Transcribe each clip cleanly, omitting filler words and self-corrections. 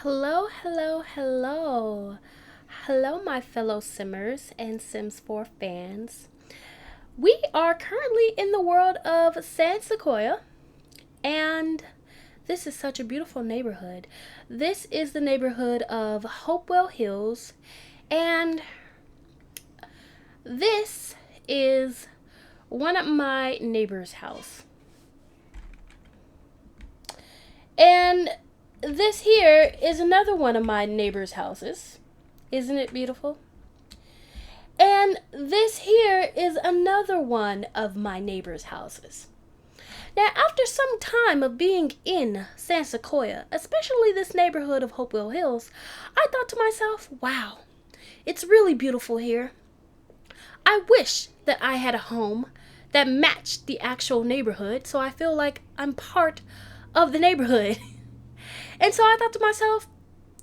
Hello, hello, hello. Hello, my fellow Simmers and Sims 4 fans. We are currently in the world of San Sequoia, and this is such a beautiful neighborhood. This is the neighborhood of Hopewell Hills, and this is one of my neighbor's house. And this here is another one of my neighbor's houses. Isn't it beautiful? And this here is another one of my neighbor's houses. Now, after some time of being in San Sequoia, especially this neighborhood of Hopewell Hills, I thought to myself, wow, it's really beautiful here. I wish that I had a home that matched the actual neighborhood, so I feel like I'm part of the neighborhood. And so I thought to myself,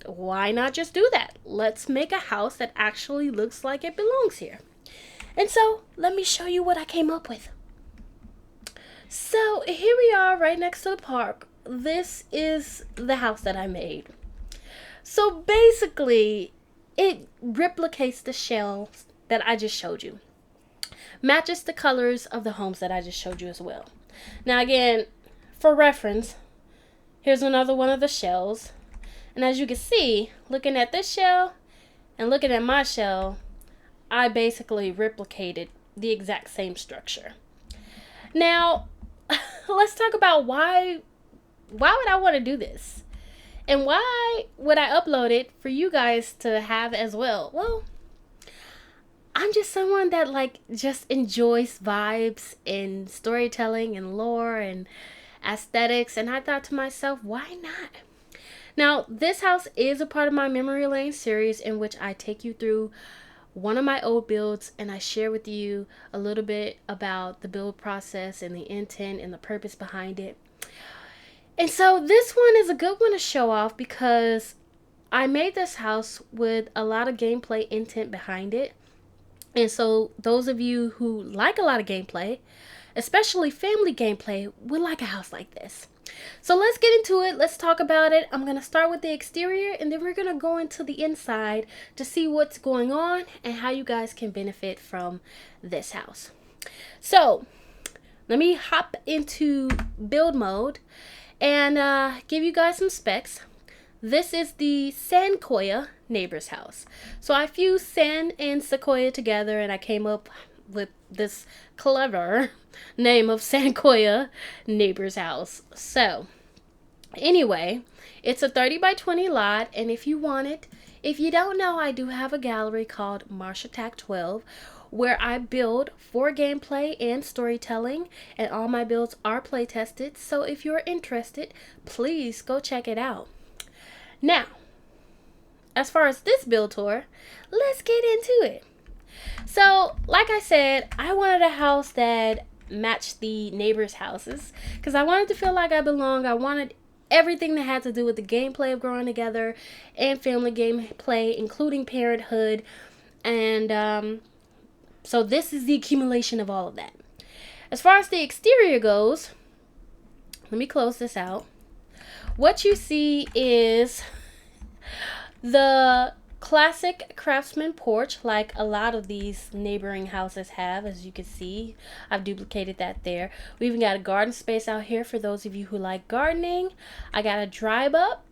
why not just do that? Let's make a house that actually looks like it belongs here. And so let me show you what I came up with. So here we are right next to the park. This is the house that I made. So basically, it replicates the shells that I just showed you. Matches the colors of the homes that I just showed you as well. Now again, for reference, here's another one of the shells. And as you can see, looking at this shell and looking at my shell, I basically replicated the exact same structure. Now, let's talk about why would I want to do this? And why would I upload it for you guys to have as well? Well, I'm just someone that just enjoys vibes and storytelling and lore and aesthetics, and I thought to myself, why not? Now, this house is a part of my Memory Lane series in which I take you through one of my old builds and I share with you a little bit about the build process and the intent and the purpose behind it. And so this one is a good one to show off because I made this house with a lot of gameplay intent behind it. And so those of you who like a lot of gameplay, especially family gameplay, would like a house like this. So let's get into it. Let's talk about it. I'm going to start with the exterior and then we're going to go into the inside to see what's going on and how you guys can benefit from this house. So let me hop into build mode and give you guys some specs. This is the San Sequoia neighbor's house. So I fused San and Sequoia together and I came up with this clever name of San Sequoia neighbor's house. So anyway, it's a 30 by 20 lot, and if you want it, if you don't know, I do have a gallery called Marsh Attack 12 where I build for gameplay and storytelling, and all my builds are play tested. So if you're interested, please go check it out. Now, as far as this build tour, let's get into it. So, like I said, I wanted a house that matched the neighbors' houses because I wanted to feel like I belonged. I wanted everything that had to do with the gameplay of growing together and family gameplay, including parenthood. And so this is the accumulation of all of that. As far as the exterior goes, let me close this out. What you see is the classic craftsman porch, like a lot of these neighboring houses have. As you can see, I've duplicated that there. We even got a garden space out here for those of you who like gardening. I got a drive up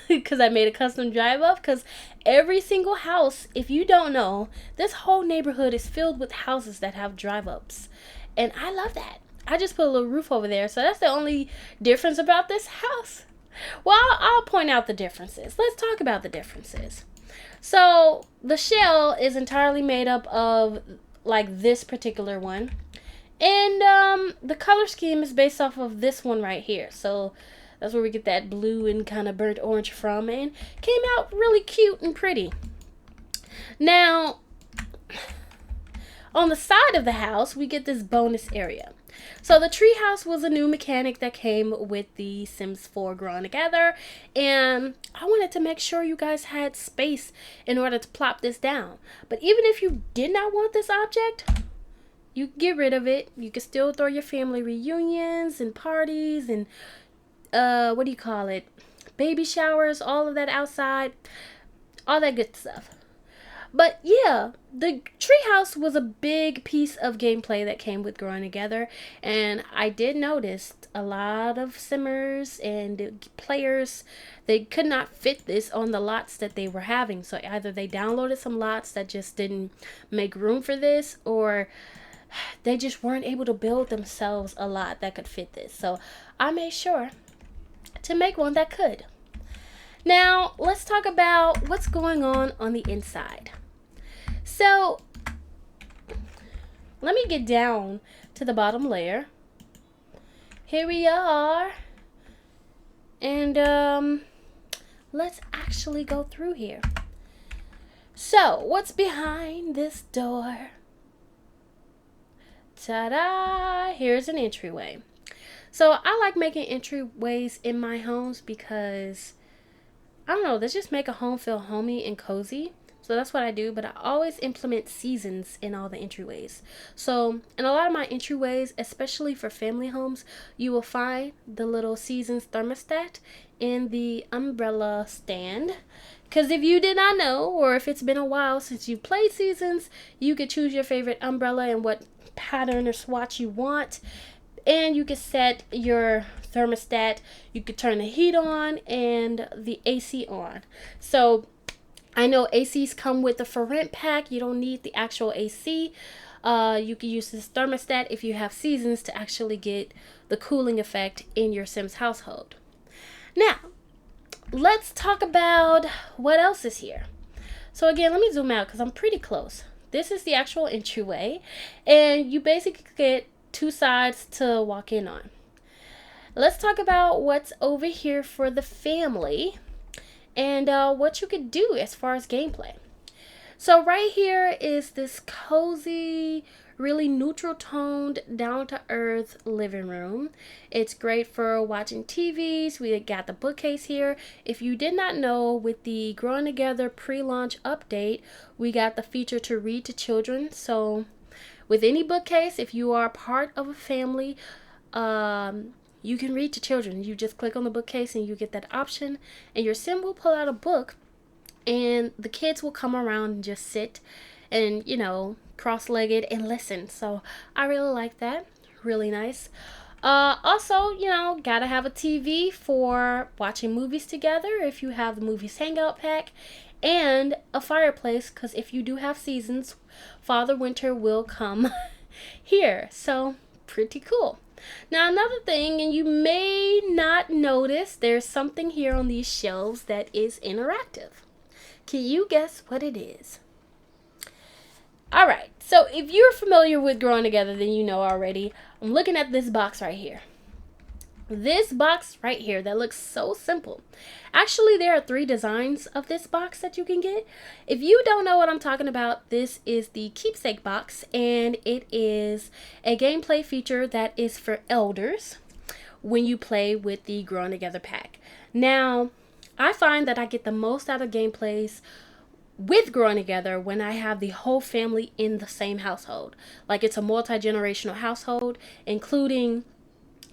because I made a custom drive up because every single house, if you don't know, this whole neighborhood is filled with houses that have drive ups, and I love that. I just put a little roof over there, so that's the only difference about this house. Well, I'll point out the differences. Let's talk about the differences. So the shell is entirely made up of like this particular one, and the color scheme is based off of this one right here. So that's where we get that blue and kind of burnt orange from, and came out really cute and pretty. Now, on the side of the house, we get this bonus area. So the treehouse was a new mechanic that came with the Sims 4 growing together, and I wanted to make sure you guys had space in order to plop this down. But even if you did not want this object, you can get rid of it. You can still throw your family reunions and parties and baby showers, all of that outside, all that good stuff. But yeah, the treehouse was a big piece of gameplay that came with growing together, and I did notice a lot of simmers and players, they could not fit this on the lots that they were having. So either they downloaded some lots that just didn't make room for this, or they just weren't able to build themselves a lot that could fit this. So I made sure to make one that could. Now let's talk about what's going on the inside. So let me get down to the bottom layer. Here we are. And let's actually go through here. So what's behind this door? Ta-da! Here's an entryway. So I like making entryways in my homes because, I don't know, they just make a home feel homey and cozy. So that's what I do, but I always implement seasons in all the entryways. So in a lot of my entryways, especially for family homes, you will find the little seasons thermostat in the umbrella stand. Because if you did not know, or if it's been a while since you played seasons, you could choose your favorite umbrella and what pattern or swatch you want. And you could set your thermostat, you could turn the heat on and the AC on. So I know ACs come with the for rent pack. You don't need the actual AC. You can use this thermostat if you have seasons to actually get the cooling effect in your Sims household. Now, let's talk about what else is here. So again, let me zoom out because I'm pretty close. This is the actual entryway, and you basically get two sides to walk in on. Let's talk about what's over here for the family and what you could do as far as gameplay. So right here is this cozy, really neutral toned, down to earth living room. It's great for watching TVs. We got the bookcase here. If you did not know, with the Growing Together pre-launch update, we got the feature to read to children. So with any bookcase, if you are part of a family, you can read to children. You just click on the bookcase and you get that option, and your sim will pull out a book and the kids will come around and just sit and, you know, cross-legged and listen. So I really like that. Really nice. Also, you know, gotta have a TV for watching movies together if you have the Movies Hangout pack, and a fireplace, because if you do have seasons, Father Winter will come here. So pretty cool. Now another thing, and you may not notice, there's something here on these shelves that is interactive. Can you guess what it is? Alright, so if you're familiar with Growing Together, then you know already. I'm looking at this box right here. This box right here that looks so simple. Actually, there are 3 designs of this box that you can get. If you don't know what I'm talking about, this is the keepsake box, and it is a gameplay feature that is for elders when you play with the Growing Together pack. Now, I find that I get the most out of gameplays with Growing Together when I have the whole family in the same household. Like, it's a multi-generational household, including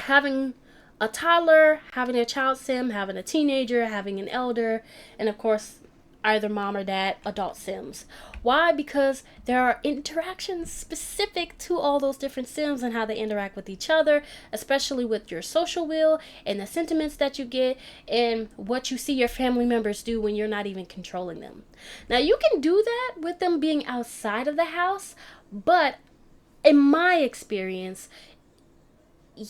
having a toddler, having a child sim, having a teenager, having an elder, and of course either mom or dad, adult sims. Why? Because there are interactions specific to all those different sims and how they interact with each other, especially with your social will and the sentiments that you get and what you see your family members do when you're not even controlling them. Now, you can do that with them being outside of the house, but in my experience,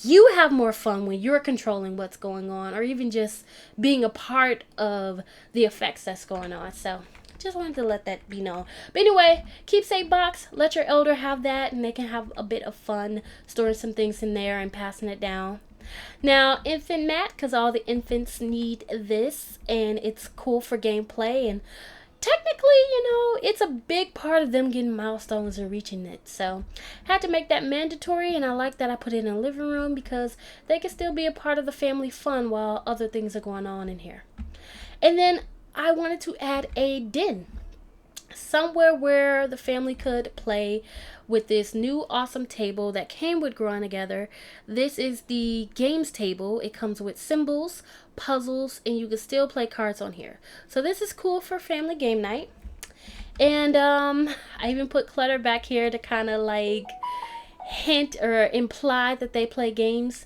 you have more fun when you're controlling what's going on, or even just being a part of the effects that's going on. So just wanted to let that be known. But anyway, keepsake box, let your elder have that, and they can have a bit of fun storing some things in there and passing it down. Now, infant mat, because all the infants need this, and it's cool for gameplay, and technically, you know, it's a big part of them getting milestones and reaching it. So had to make that mandatory, and I like that I put it in the living room because they can still be a part of the family fun while other things are going on in here. And then I wanted to add a den. somewhere where the family could play with this new awesome table that came with Growing Together. This is the games table. It comes with symbols, puzzles, and you can still play cards on here. So this is cool for family game night. And I even put clutter back here to kind of like hint or imply that they play games.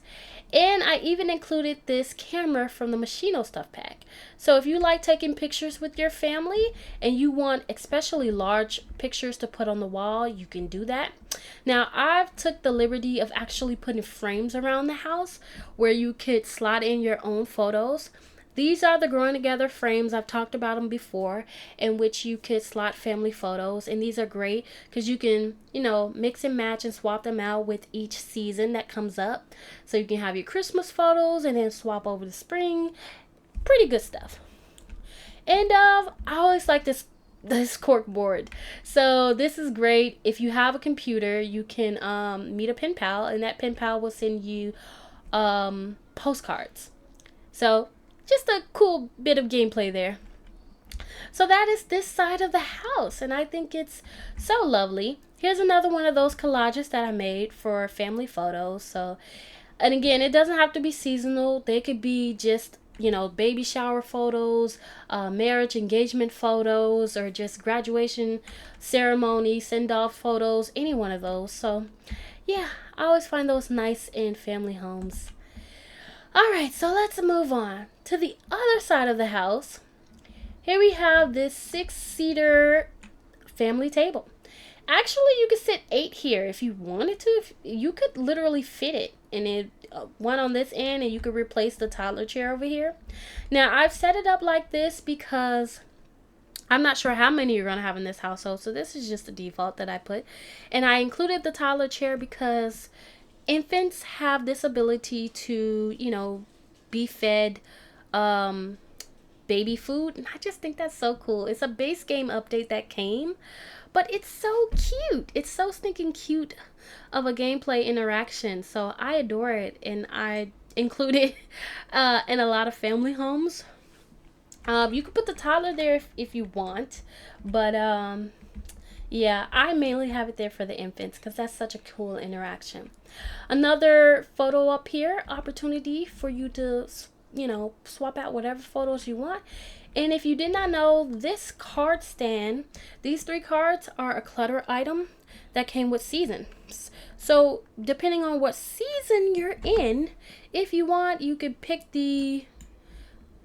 And I even included this camera from the Machino stuff pack. So if you like taking pictures with your family and you want especially large pictures to put on the wall, you can do that. Now I've took the liberty of actually putting frames around the house where you could slot in your own photos. These are the Growing Together frames. I've talked about them before, in which you could slot family photos. And these are great because you can, mix and match and swap them out with each season that comes up. So you can have your Christmas photos and then swap over to spring. Pretty good stuff. And I always like this cork board. So this is great. If you have a computer, you can meet a pen pal, and that pen pal will send you postcards. So just a cool bit of gameplay there. So that is this side of the house, and I think it's so lovely. Here's another one of those collages that I made for family photos. So, and again, it doesn't have to be seasonal. They could be just, baby shower photos, marriage engagement photos, or just graduation ceremony, send-off photos, any one of those. So, yeah, I always find those nice in family homes. All right, so let's move on to the other side of the house. Here we have this 6-seater family table. Actually, you could sit 8 here if you wanted to. You could literally fit it, and it one on this end, and you could replace the toddler chair over here. Now, I've set it up like this because I'm not sure how many you're going to have in this household, so this is just the default that I put. And I included the toddler chair because infants have this ability to, be fed baby food. And I just think that's so cool. It's a base game update that came, but it's so cute. It's so stinking cute of a gameplay interaction. So I adore it, and I include it in a lot of family homes. You could put the toddler there if you want, but yeah, I mainly have it there for the infants because that's such a cool interaction. Another photo up here, opportunity for you to, swap out whatever photos you want. And if you did not know, this card stand, these 3 cards are a clutter item that came with seasons. So depending on what season you're in, if you want, you could pick the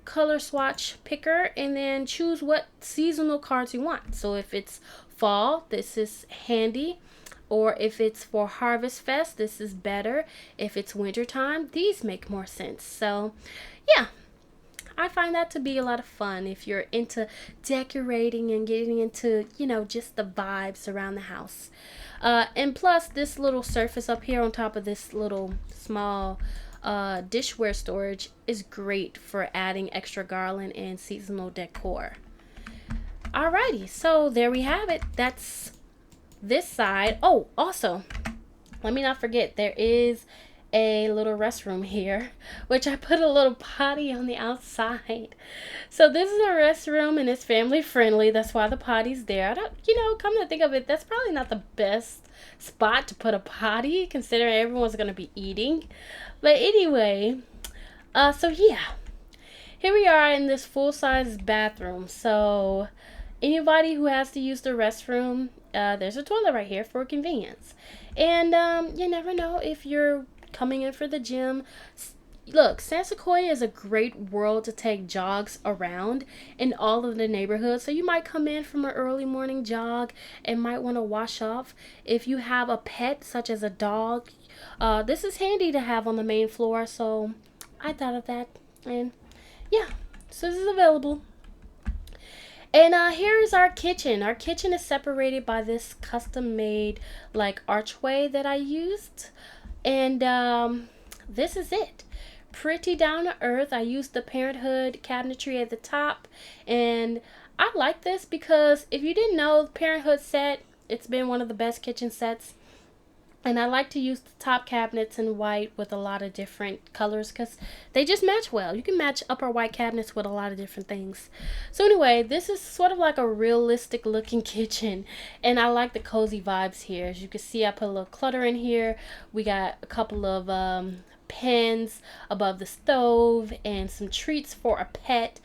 color swatch picker and then choose what seasonal cards you want. So if it's fall, this is handy, or if it's for Harvest Fest, this is better. If it's wintertime, these make more sense. So yeah, I find that to be a lot of fun if you're into decorating and getting into, just the vibes around the house. And plus, this little surface up here on top of this little small dishware storage is great for adding extra garland and seasonal decor. Alrighty, so there we have it. That's this side. Oh, also, let me not forget, there is a little restroom here, which I put a little potty on the outside. So this is a restroom, and it's family friendly. That's why the potty's there. I don't, come to think of it, that's probably not the best spot to put a potty, considering everyone's going to be eating. But anyway, so yeah, here we are in this full-size bathroom. So anybody who has to use the restroom, there's a toilet right here for convenience. And you never know if you're coming in for the gym. Look, San Sequoia is a great world to take jogs around in all of the neighborhoods. So you might come in from an early morning jog and might want to wash off. If you have a pet, such as a dog, this is handy to have on the main floor. So I thought of that. And yeah, so this is available. And here is our kitchen. Our kitchen is separated by this custom-made archway that I used. And this is it. Pretty down to earth. I used the Parenthood cabinetry at the top. And I like this because if you didn't know, the Parenthood set, it's been one of the best kitchen sets And I like to use the top cabinets in white with a lot of different colors because they just match well. You can match upper white cabinets with a lot of different things. So anyway, this is sort of like a realistic looking kitchen. And I like the cozy vibes here. As you can see, I put a little clutter in here. We got a couple of pens above the stove and some treats for a pet.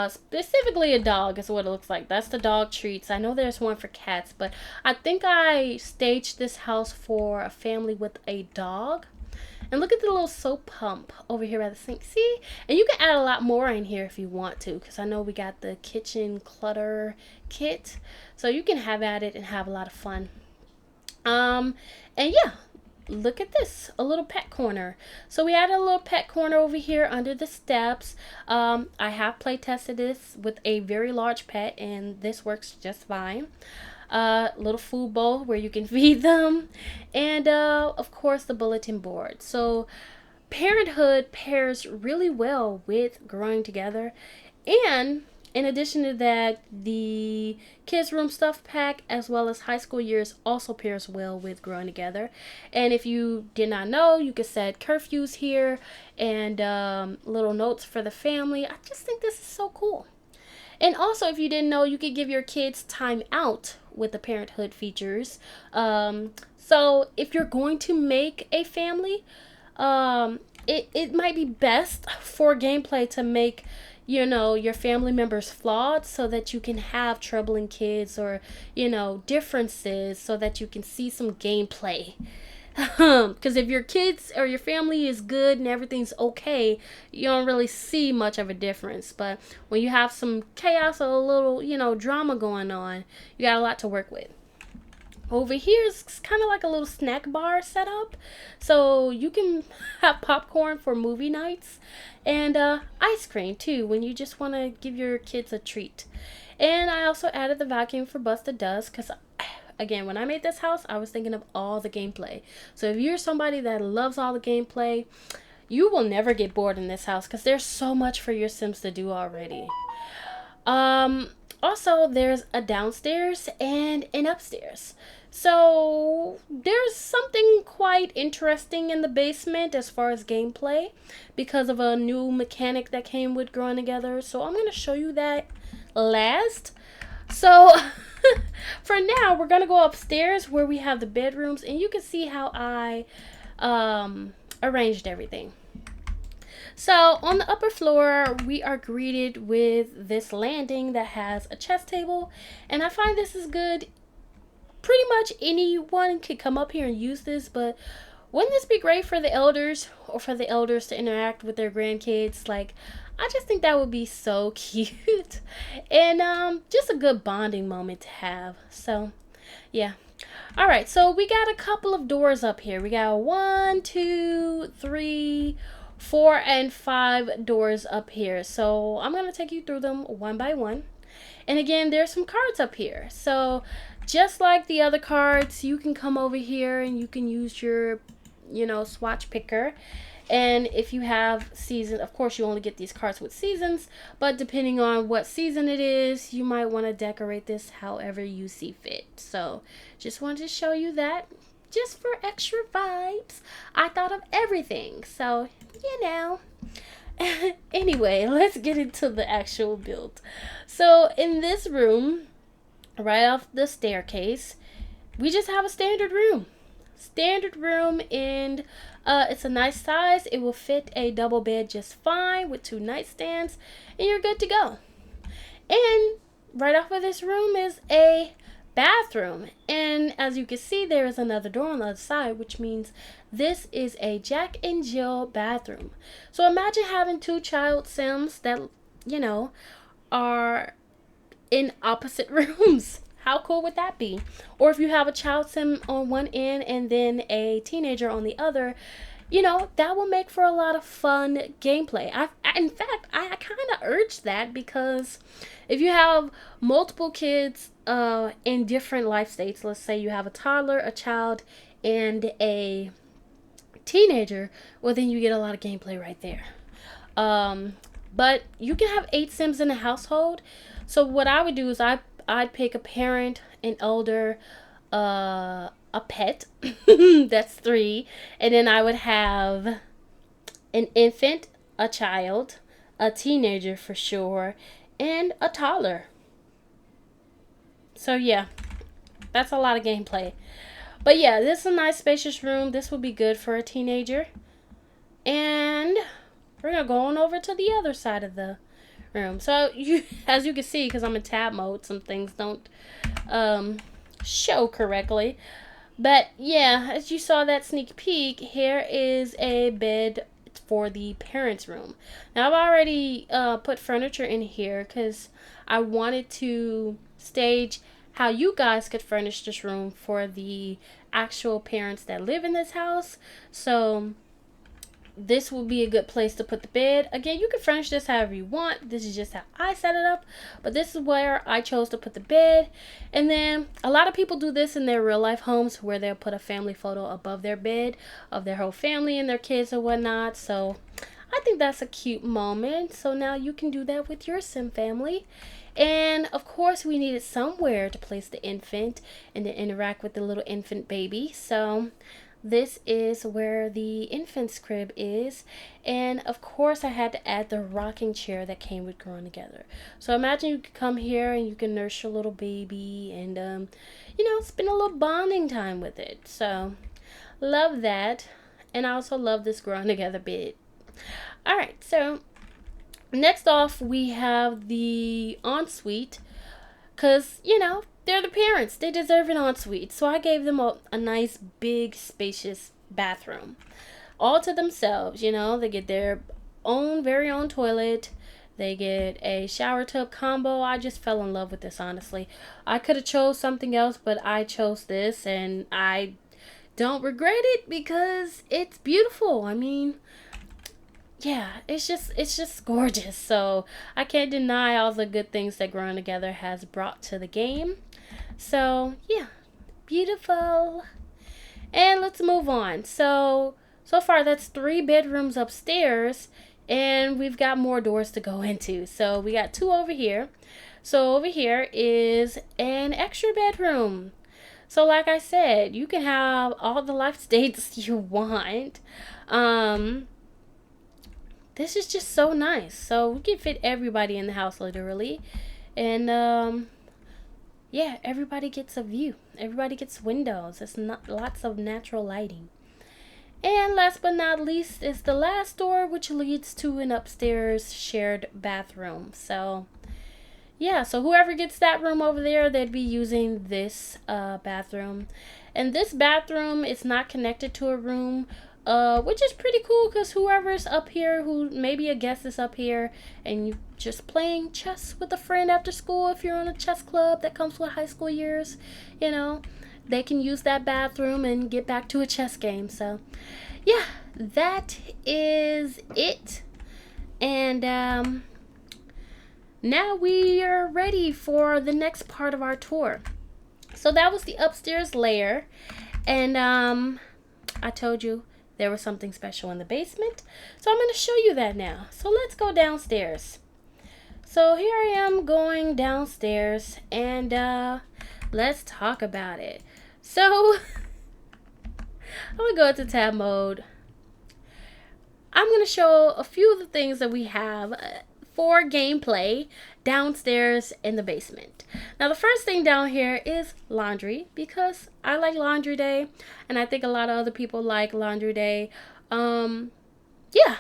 Specifically a dog is what it looks like. That's the dog treats. I know there's one for cats, but I think I staged this house for a family with a dog. And look at the little soap pump over here by the sink. See? And you can add a lot more in here if you want to, because I know we got the kitchen clutter kit. So you can have at it and have a lot of fun. And yeah, look at this, a little pet corner. So we added a little pet corner over here under the steps. I have play tested this with a very large pet, and this works just fine. Little food bowl where you can feed them, and of course the bulletin board. So parenthood pairs really well with growing together. And in addition to that, the kids room stuff pack as well as high school years also pairs well with growing together. And if you did not know, you could set curfews here and little notes for the family. I just think this is so cool. And also, if you didn't know, you could give your kids time out with the parenthood features. So if you're going to make a family, it might be best for gameplay to make, you know, your family members flawed so that you can have troubling kids or, you know, differences so that you can see some gameplay. Because if your kids or your family is good and everything's okay, you don't really see much of a difference. But when you have some chaos or a little, you know, drama going on, you got a lot to work with. Over here is kind of like a little snack bar setup. So you can have popcorn for movie nights and ice cream too when you just want to give your kids a treat. And I also added the vacuum for Bust the Dust because again, when I made this house, I was thinking of all the gameplay. So if you're somebody that loves all the gameplay, you will never get bored in this house because there's so much for your Sims to do already. Also, there's a downstairs and an upstairs. So there's something quite interesting in the basement as far as gameplay because of a new mechanic that came with growing together. So I'm going to show you that last. So for now, we're going to go upstairs where we have the bedrooms, and you can see how I arranged everything. So on the upper floor, we are greeted with this landing that has a chess table, and I find this is good. Pretty much anyone could come up here and use this, but wouldn't this be great for the elders or for the elders to interact with their grandkids? Like, I just think that would be so cute and just a good bonding moment to have. So yeah. All right, so we got a couple of doors up here. We got 1, 2, 3, 4, and 5 doors up here. So I'm gonna take you through them one by one. And again, there's some cards up here. So just like the other cards, you can come over here and you can use your, you know, swatch picker. And if you have season, of course you only get these cards with seasons, but depending on what season it is, you might want to decorate this however you see fit. So just wanted to show you that just for extra vibes. I thought of everything. So, you know. Anyway, let's get into the actual build. So in this room, right off the staircase, we just have a standard room. And it's a nice size. It will fit a double bed just fine with 2 nightstands, and you're good to go. And right off of this room is a bathroom, and as you can see, there is another door on the other side, which means this is a Jack and Jill bathroom. So imagine having 2 child Sims that, you know, are in opposite rooms. How cool would that be? Or if you have a child sim on one end and then a teenager on the other, you know, that will make for a lot of fun gameplay. In fact, I kind of urge that because if you have multiple kids in different life states, let's say you have a toddler, a child, and a teenager, well, then you get a lot of gameplay right there. But you can have 8 Sims in a household. So what I would do is I'd pick a parent, an elder, a pet. That's 3. And then I would have an infant, a child, a teenager for sure, and a toddler. So yeah, that's a lot of gameplay. But yeah, this is a nice spacious room. This would be good for a teenager. And we're gonna go on over to the other side of the room. So you, as you can see, because I'm in tab mode, some things don't show correctly. But yeah, as you saw that sneak peek, here is a bed for the parents' room. Now I've already put furniture in here because I wanted to stage how you guys could furnish this room for the actual parents that live in this house. So this will be a good place to put the bed. Again, you can furnish this however you want. This is just how I set it up, but this is where I chose to put the bed. And then a lot of people do this in their real life homes where they'll put a family photo above their bed of their whole family and their kids and whatnot. So I think that's a cute moment. So now you can do that with your sim family. And of course we needed somewhere to place the infant and to interact with the little infant baby. So this is where the infant's crib is. And of course I had to add the rocking chair that came with Growing Together. So imagine you could come here and you can nurse your little baby and you know, spend a little bonding time with it. So love that. And I also love this Growing Together bed. Alright, so next off we have the ensuite, because you know, they're the parents, they deserve an ensuite. So I gave them a nice big spacious bathroom all to themselves. You know, they get their own very own toilet, they get a shower tub combo. I just fell in love with this, honestly. I could have chose something else, but I chose this and I don't regret it because it's beautiful. I mean, yeah, it's just gorgeous. So I can't deny all the good things that Growing Together has brought to the game. So yeah, beautiful. And let's move on. So far that's 3 bedrooms upstairs, and we've got more doors to go into. So we got 2 over here. So over here is an extra bedroom. So like I said, you can have all the life states you want. This is just so nice. So we can fit everybody in the house literally. And yeah, everybody gets a view. Everybody gets windows. It's not lots of natural lighting. And last but not least is the last door, which leads to an upstairs shared bathroom. So yeah, so whoever gets that room over there, they'd be using this bathroom. And this bathroom is not connected to a room, which is pretty cool because whoever's up here, who maybe a guest is up here and you just playing chess with a friend after school, if you're on a chess club that comes with high school years, you know, they can use that bathroom and get back to a chess game. So yeah, that is it. And now we are ready for the next part of our tour. So that was the upstairs layer, and I told you there was something special in the basement, so I'm going to show you that now. So let's go downstairs. So here I am going downstairs, and let's talk about it. So I'm going to go into tab mode. I'm going to show a few of the things that we have for gameplay downstairs in the basement. Now the first thing down here is laundry, because I like laundry day and I think a lot of other people like laundry day. Yeah,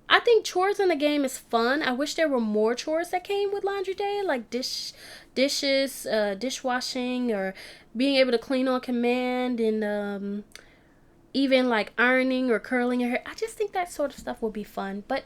I think chores in the game is fun. I wish there were more chores that came with laundry day, like dishes, dishwashing, or being able to clean on command, and even like ironing or curling your hair. I just think that sort of stuff would be fun. But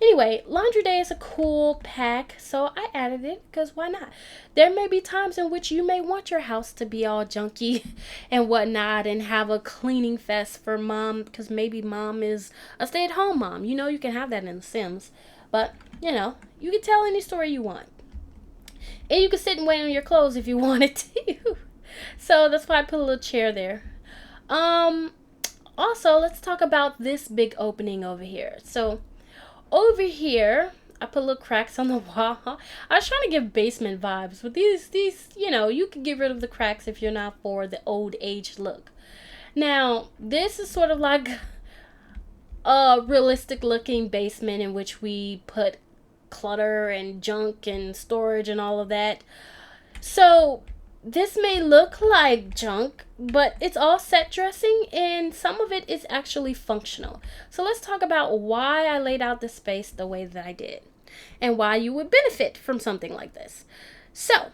anyway, laundry day is a cool pack, so I added it because why not? There may be times in which you may want your house to be all junky and whatnot and have a cleaning fest for mom, because maybe mom is a stay-at-home mom. You know, you can have that in The Sims. But, you know, you can tell any story you want. And you can sit and wait on your clothes if you wanted to. So that's why I put a little chair there. Also, let's talk about this big opening over here. So over here, I put little cracks on the wall. I was trying to give basement vibes, but these, you can get rid of the cracks if you're not for the old age look. Now, this is sort of like a realistic looking basement in which we put clutter and junk and storage and all of that. So this may look like junk, but it's all set dressing and some of it is actually functional. So let's talk about why I laid out the space the way that I did and why you would benefit from something like this. So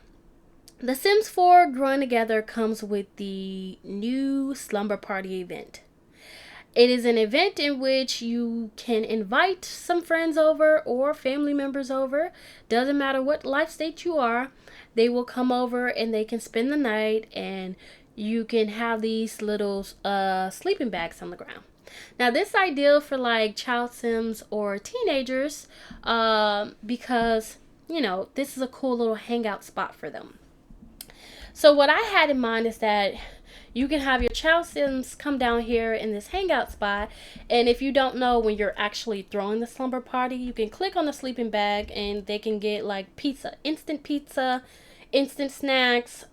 The Sims 4 Growing Together comes with the new slumber party event. It is an event in which you can invite some friends over or family members over. Doesn't matter what life state you are. They will come over and they can spend the night, and you can have these little sleeping bags on the ground. Now, this is ideal for like child Sims or teenagers because, this is a cool little hangout spot for them. So what I had in mind is that you can have your child Sims come down here in this hangout spot. And if you don't know when you're actually throwing the slumber party, you can click on the sleeping bag and they can get like pizza, instant snacks.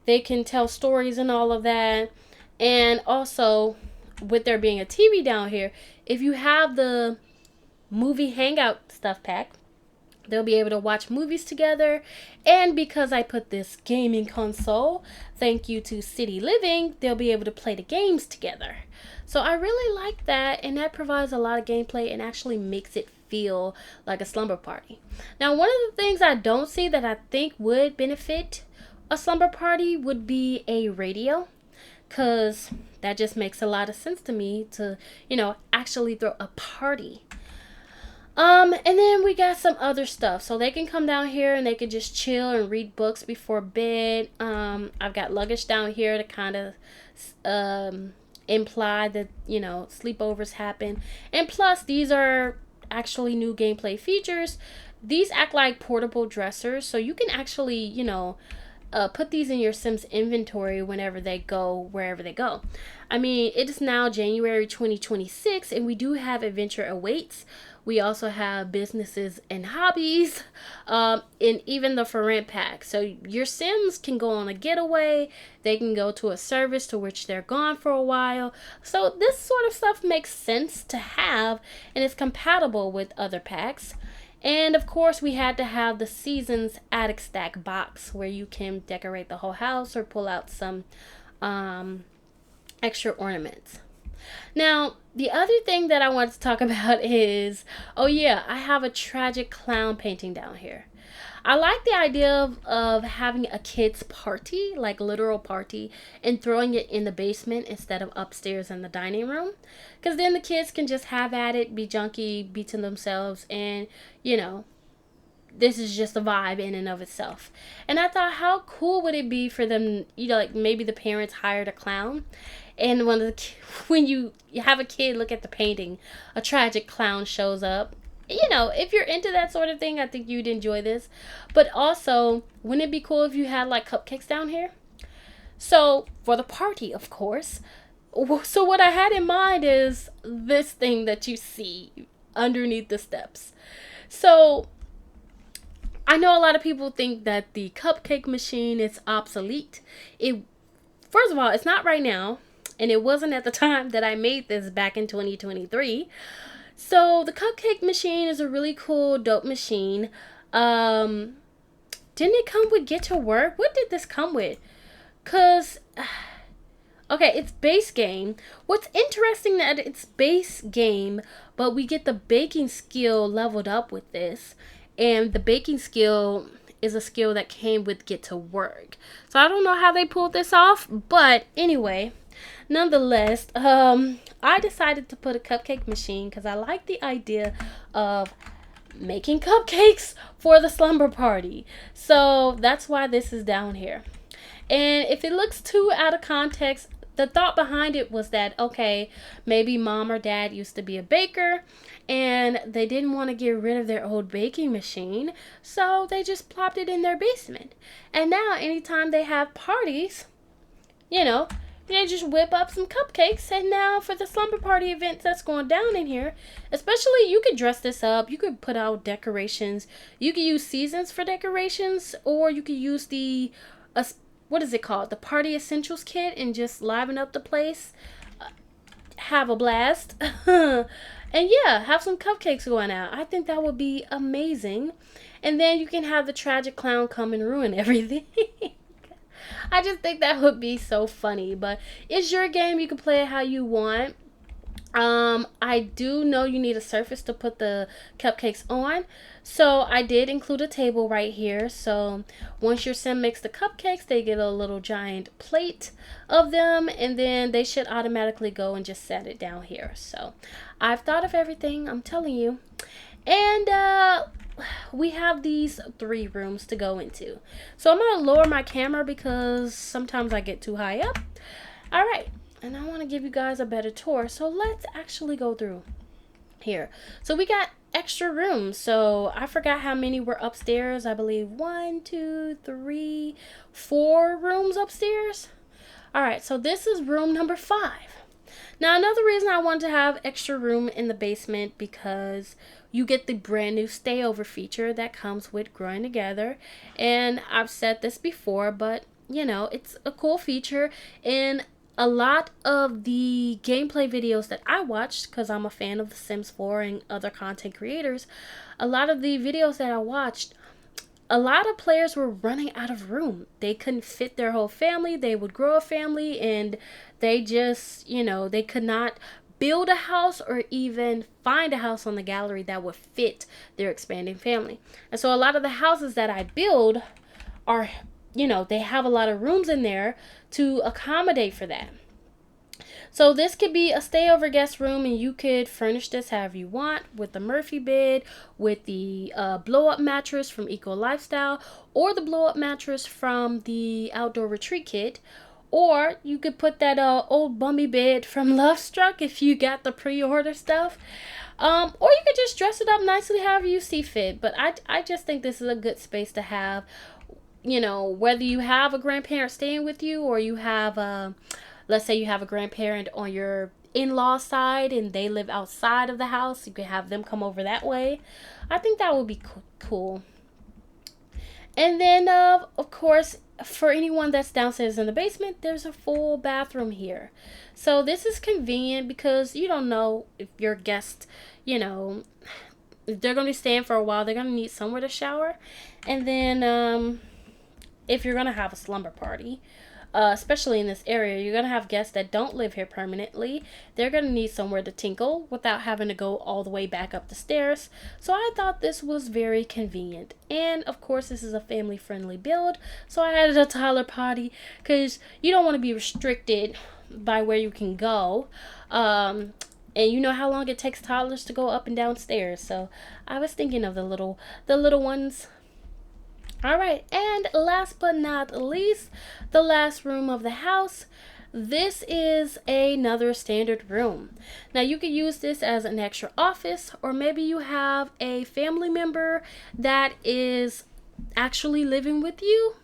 They can tell stories and all of that. And also, with there being a TV down here, if you have the movie hangout stuff pack, they'll be able to watch movies together. And because I put this gaming console, thank you to City Living, they'll be able to play the games together. So I really like that, and that provides a lot of gameplay and actually makes it feel like a slumber party. Now, one of the things I don't see that I think would benefit a slumber party would be a radio, because that just makes a lot of sense to me to, actually throw a party. And then we got some other stuff. So they can come down here and they can just chill and read books before bed. I've got luggage down here to kind of imply that, sleepovers happen. And plus, these are actually new gameplay features. These act like portable dressers. So you can actually, put these in your Sims inventory whenever they go, wherever they go. I mean, it is now January 2026 and we do have Adventure Awaits. We also have businesses and hobbies, and even the for rent pack. So your Sims can go on a getaway. They can go to a service to which they're gone for a while. So this sort of stuff makes sense to have, and it's compatible with other packs. And of course, we had to have the Seasons Attic Stack box where you can decorate the whole house or pull out some extra ornaments. Now, the other thing that I wanted to talk about is, I have a tragic clown painting down here. I like the idea of having a kid's party, like literal party, and throwing it in the basement instead of upstairs in the dining room. Because then the kids can just have at it, be junky, be to themselves, and, this is just a vibe in and of itself. And I thought, how cool would it be for them, like maybe the parents hired a clown, and when you have a kid look at the painting, a tragic clown shows up. If you're into that sort of thing, I think you'd enjoy this. But also, wouldn't it be cool if you had like cupcakes down here? So, for the party, of course. So what I had in mind is this thing that you see underneath the steps. So, I know a lot of people think that the cupcake machine is obsolete. First of all, it's not right now. And it wasn't at the time that I made this back in 2023. So the cupcake machine is a really cool, dope machine. Didn't it come with Get to Work? What did this come with? It's base game. What's interesting that it's base game, but we get the baking skill leveled up with this. And the baking skill is a skill that came with Get to Work. So I don't know how they pulled this off, but anyway. Nonetheless, I decided to put a cupcake machine because I like the idea of making cupcakes for the slumber party. So that's why this is down here. And if it looks too out of context, the thought behind it was that, maybe mom or dad used to be a baker and they didn't want to get rid of their old baking machine. So they just plopped it in their basement. And now anytime they have parties, You just whip up some cupcakes, and now for the slumber party event that's going down in here, especially you could dress this up. You could put out decorations. You could use seasons for decorations, or you could use the what is it called? The party essentials kit, and just liven up the place. Have a blast. And yeah, have some cupcakes going out. I think that would be amazing. And then you can have the tragic clown come and ruin everything. I just think that would be so funny. But it's your game. You can play it how you want. I do know you need a surface to put the cupcakes on. So I did include a table right here. So once your sim makes the cupcakes, they get a little giant plate of them, and then they should automatically go and just set it down here. So I've thought of everything, I'm telling you. And we have these 3 rooms to go into. So I'm going to lower my camera because sometimes I get too high up. All right. And I want to give you guys a better tour. So let's actually go through here. So we got extra rooms. So I forgot how many were upstairs. I believe 1, 2, 3, 4 rooms upstairs. All right. So this is room number 5. Now, another reason I wanted to have extra room in the basement, because you get the brand new stayover feature that comes with growing together. And I've said this before, but you know, it's a cool feature. And a lot of the gameplay videos that I watched, because I'm a fan of The Sims 4 and other content creators, a lot of the videos that I watched, a lot of players were running out of room. They couldn't fit their whole family. They would grow a family, and they just, you know, they could not build a house or even find a house on the gallery that would fit their expanding family. And so a lot of the houses that I build are, you know, they have a lot of rooms in there to accommodate for that. So this could be a stayover guest room, and you could furnish this however you want, with the Murphy bed, with the blow-up mattress from Eco Lifestyle, or the blow-up mattress from the Outdoor Retreat Kit. Or you could put that old bummy bed from Love Struck if you got the pre-order stuff. Or you could just dress it up nicely however you see fit. But I just think this is a good space to have. You know, whether you have a grandparent staying with you, or you have, let's say you have a grandparent on your in-law side and they live outside of the house, you can have them come over that way. I think that would be cool. And then, of course, for anyone that's downstairs in the basement, there's a full bathroom here. So this is convenient because you don't know if your guest, you know, if they're going to be staying for a while, they're going to need somewhere to shower. And then, if you're going to have a slumber party, especially in this area, you're going to have guests that don't live here permanently. They're going to need somewhere to tinkle without having to go all the way back up the stairs. So I thought this was very convenient. And of course, this is a family-friendly build. So I added a toddler potty because you don't want to be restricted by where you can go. And you know how long it takes toddlers to go up and down stairs. So I was thinking of the little ones. All right, and last but not least, the last room of the house. This is another standard room. Now you could use this as an extra office, or maybe you have a family member that is actually living with you.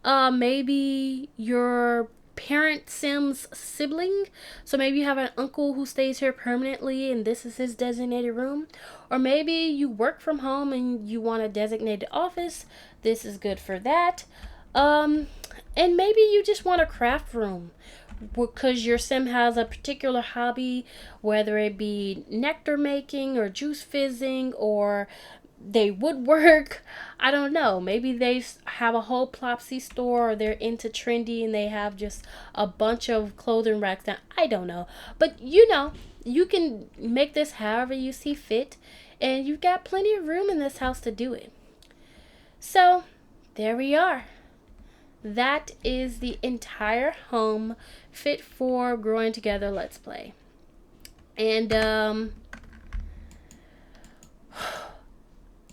Maybe your parent Sim's sibling. So maybe you have an uncle who stays here permanently and this is his designated room. Or maybe you work from home and you want a designated office. This is good for that. And maybe you just want a craft room because your sim has a particular hobby, whether it be nectar making or juice fizzing, or they woodwork. I don't know. Maybe they have a whole Plopsy store, or they're into trendy and they have just a bunch of clothing racks down. I don't know. But you know, you can make this however you see fit, and you've got plenty of room in this house to do it. So there we are. That is the entire home fit for Growing Together Let's Play. And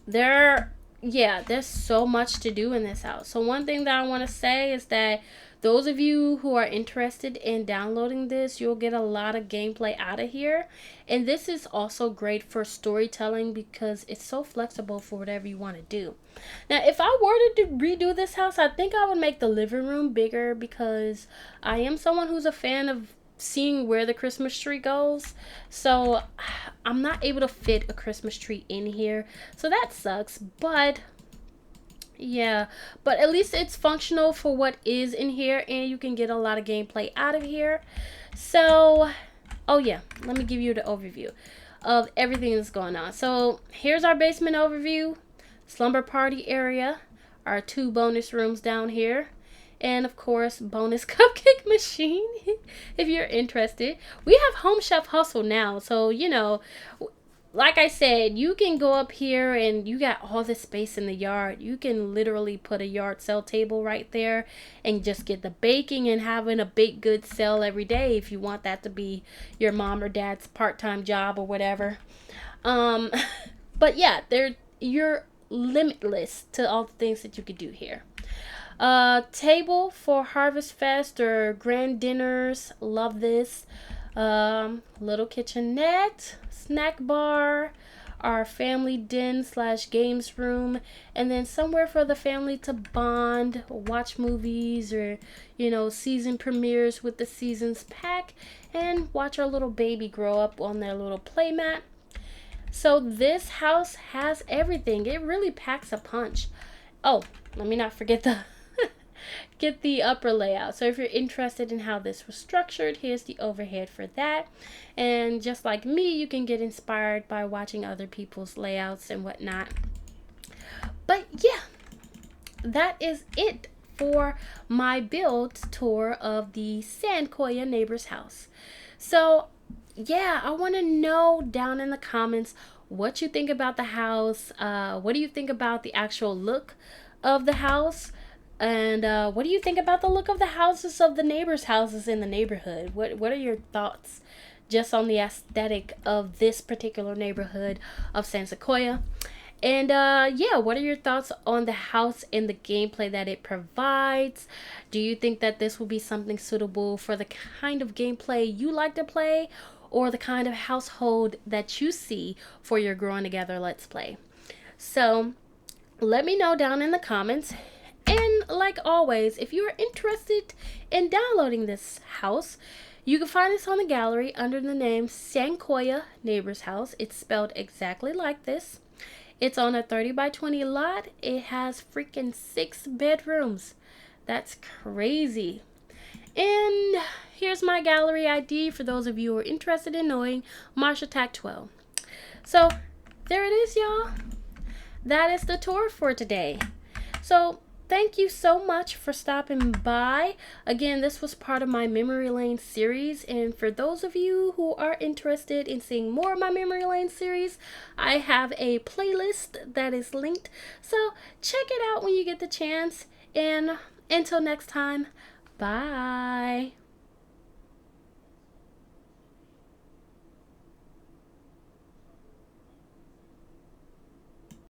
there's so much to do in this house. So one thing that I want to say is that Those of you who are interested in downloading this, you'll get a lot of gameplay out of here. And this is also great for storytelling because it's so flexible for whatever you want to do. Now, if I were to redo this house, I think I would make the living room bigger because I am someone who's a fan of seeing where the Christmas tree goes. So I'm not able to fit a Christmas tree in here. So that sucks, but yeah, but at least it's functional for what is in here and you can get a lot of gameplay out of here. So, oh yeah, let me give you the overview of everything that's going on. So here's our basement overview, slumber party area, our 2 bonus rooms down here, and of course bonus cupcake machine if you're interested. We have Home Chef Hustle now, so you know, like I said, you can go up here and you got all this space in the yard. You can literally put a yard sale table right there and just get the baking and having a baked goods sale every day if you want that to be your mom or dad's part-time job or whatever. But yeah, you're limitless to all the things that you could do here. Table for Harvest Fest or grand dinners. Love this. Little kitchenette, snack bar, our family den / games room, and then somewhere for the family to bond, watch movies, or you know, season premieres with the seasons pack, and watch our little baby grow up on their little playmat. So this house has everything. It really packs a punch. Oh, let me not forget the get the upper layout. So if you're interested in how this was structured, here's the overhead for that. And just like me, you can get inspired by watching other people's layouts and whatnot. But yeah, that is it for my build tour of the San Sequoia neighbor's house. So yeah, I want to know down in the comments what you think about the house. What do you think about the actual look of the house? And what do you think about the look of the houses of the neighbors' houses in the neighborhood? What are your thoughts just on the aesthetic of this particular neighborhood of San Sequoia? And yeah, what are your thoughts on the house and the gameplay that it provides? Do you think that this will be something suitable for the kind of gameplay you like to play, or the kind of household that you see for your Growing Together Let's Play? So let me know down in the comments. And like always, if you are interested in downloading this house, you can find this on the gallery under the name San Sequoia Neighbor's House. It's spelled exactly like this. It's on a 30 by 20 lot. It has freaking 6 bedrooms. That's crazy. And here's my gallery ID for those of you who are interested in knowing, Marsha Tac 12. So there it is, y'all. That is the tour for today. So thank you so much for stopping by. Again, this was part of my Memory Lane series, and for those of you who are interested in seeing more of my Memory Lane series, I have a playlist that is linked, so check it out when you get the chance. And until next time, bye.